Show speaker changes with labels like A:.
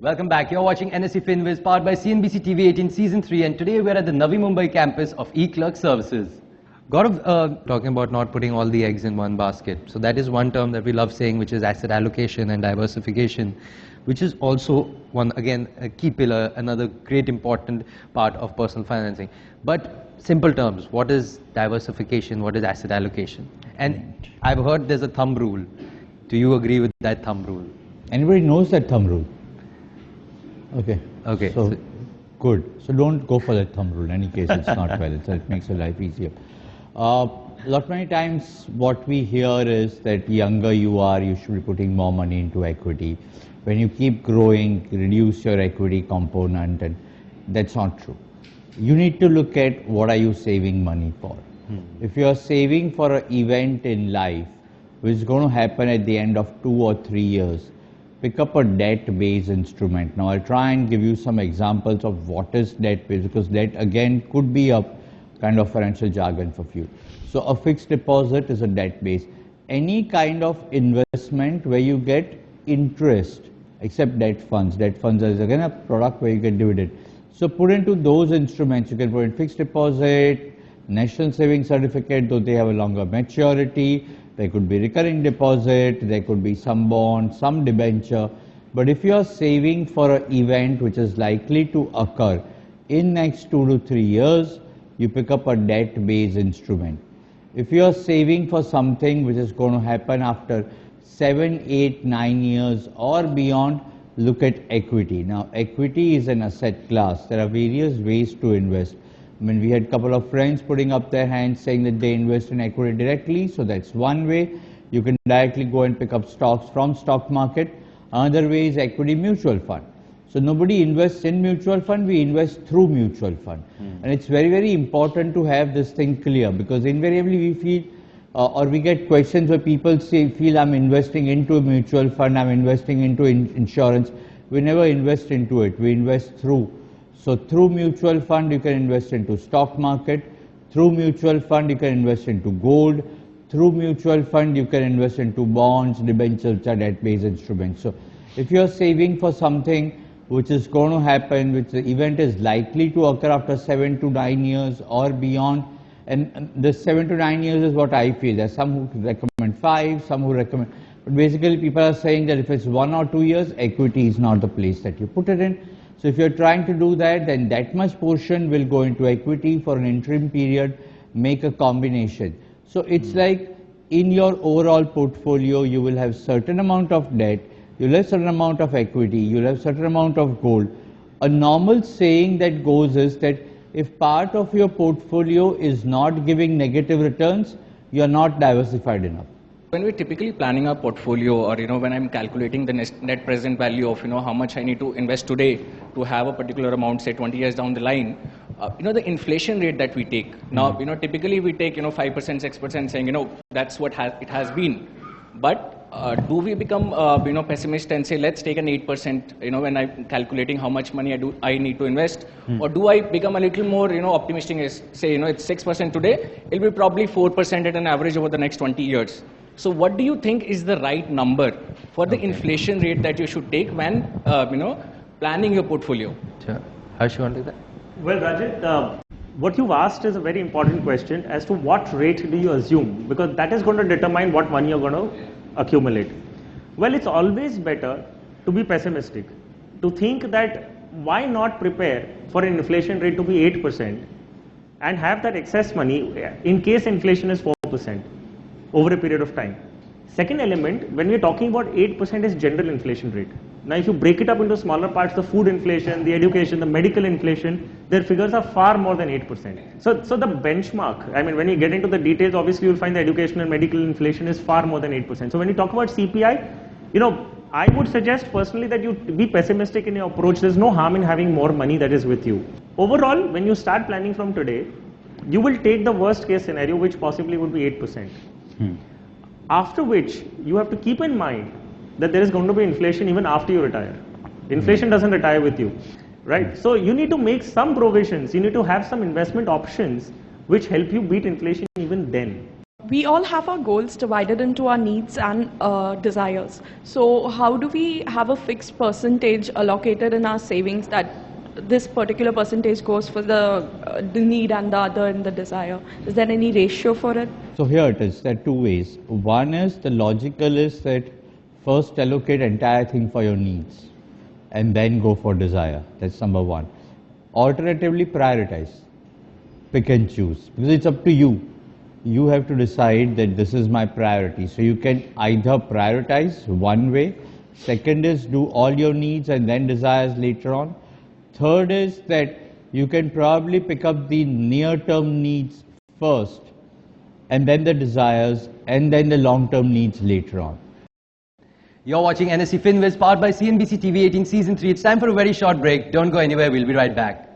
A: Welcome back. You're watching NSE FinWiz powered by CNBC TV 18 Season 3, and today we're at the Navi Mumbai campus of eClerx Services. Gaurav, talking about not putting all the eggs in one basket. So that is one term that we love saying, which is asset allocation and diversification, which is also one, again, a key pillar, another great important part of personal financing. But simple terms, what is diversification? What is asset allocation? And I've heard there's a thumb rule. Do you agree with that thumb rule?
B: Anybody knows that thumb rule? Okay.
A: Okay.
B: So, good. So don't go for that thumb rule. In any case, it's not valid. So it makes your life easier. Lot many times what we hear is that the younger you are, you should be putting more money into equity. When you keep growing, reduce your equity component, and that's not true. You need to look at what are you saving money for. If you are saving for an event in life, which is going to happen at the end of 2 or 3 years, pick up a debt-based instrument. Now I'll try and give you some examples of what is debt-based, because debt again could be a kind of financial jargon for few. So a fixed deposit is a debt-based. Any kind of investment where you get interest, except debt funds. Debt funds is again a product where you get dividend. So put into those instruments. You can put in fixed deposit, national savings certificate, though they have a longer maturity. There could be recurring deposit, there could be some bond, some debenture. But if you are saving for an event which is likely to occur in next 2 to 3 years, you pick up a debt-based instrument. If you are saving for something which is going to happen after 7, 8, 9 years or beyond, look at equity. Now, equity is an asset class. There are various ways to invest. I mean, we had a couple of friends putting up their hands saying that they invest in equity directly. So that's one way. You can directly go and pick up stocks from stock market. Another way is equity mutual fund. So nobody invests in mutual fund, we invest through mutual fund. And it's very, very important to have this thing clear, because invariably we feel or we get questions where people feel I'm investing into a mutual fund, I'm investing into insurance. We never invest into it, we invest through. So through mutual fund, you can invest into stock market. Through mutual fund, you can invest into gold. Through mutual fund, you can invest into bonds, debentures, which are debt-based instruments. So if you are saving for something which is going to happen, which the event is likely to occur after 7 to 9 years or beyond, and the 7 to 9 years is what I feel. There are some who recommend 5, some who recommend, but basically people are saying that if it's 1 or 2 years, equity is not the place that you put it in. So if you're trying to do that, then that much portion will go into equity for an interim period, make a combination. So it's like in your overall portfolio, you will have certain amount of debt, you'll have certain amount of equity, you'll have certain amount of gold. A normal saying that goes is that if part of your portfolio is not giving negative returns, you're not diversified enough.
C: When we're typically planning our portfolio, or when I'm calculating the net present value of how much I need to invest today to have a particular amount, say 20 years down the line, the inflation rate that we take. Now, typically we take 5%, 6%, saying that's what it has been. But do we become pessimist and say let's take an 8% when I'm calculating how much money I need to invest, or do I become a little more optimistic and say it's 6% today, it'll be probably 4% at an average over the next 20 years. So what do you think is the right number for the inflation rate that you should take when planning your portfolio?
A: Sure. How should you want to do that?
D: Well, Rajat, what you've asked is a very important question as to what rate do you assume, because that is going to determine what money you're going to accumulate. Well, it's always better to be pessimistic, to think that why not prepare for an inflation rate to be 8% and have that excess money in case inflation is 4% over a period of time. Second element, when we're talking about 8% is general inflation rate. Now, if you break it up into smaller parts, the food inflation, the education, the medical inflation, their figures are far more than 8%. So the benchmark, I mean, when you get into the details, obviously you'll find the education and medical inflation is far more than 8%. So when you talk about CPI, I would suggest personally that you be pessimistic in your approach. There's no harm in having more money that is with you. Overall, when you start planning from today, you will take the worst case scenario, which possibly would be 8%. After which, you have to keep in mind that there is going to be inflation even after you retire. Inflation doesn't retire with you, right? So you need to make some provisions. You need to have some investment options which help you beat inflation even then.
E: we all have our goals divided into our needs and desires. So how do we have a fixed percentage allocated in our savings that this particular percentage goes for the need and the other in the desire? Is there any ratio for it?
B: So here it is, there are two ways. One is, the logical is that first allocate entire thing for your needs and then go for desire. That's number one. Alternatively, prioritize. Pick and choose, because it's up to you. You have to decide that this is my priority. So you can either prioritize one way. Second is do all your needs and then desires later on. Third is that you can probably pick up the near-term needs first and then the desires and then the long-term needs later on.
A: You're watching NSE FinWiz, powered by CNBC TV 18 Season 3. It's time for a very short break. Don't go anywhere. We'll be right back.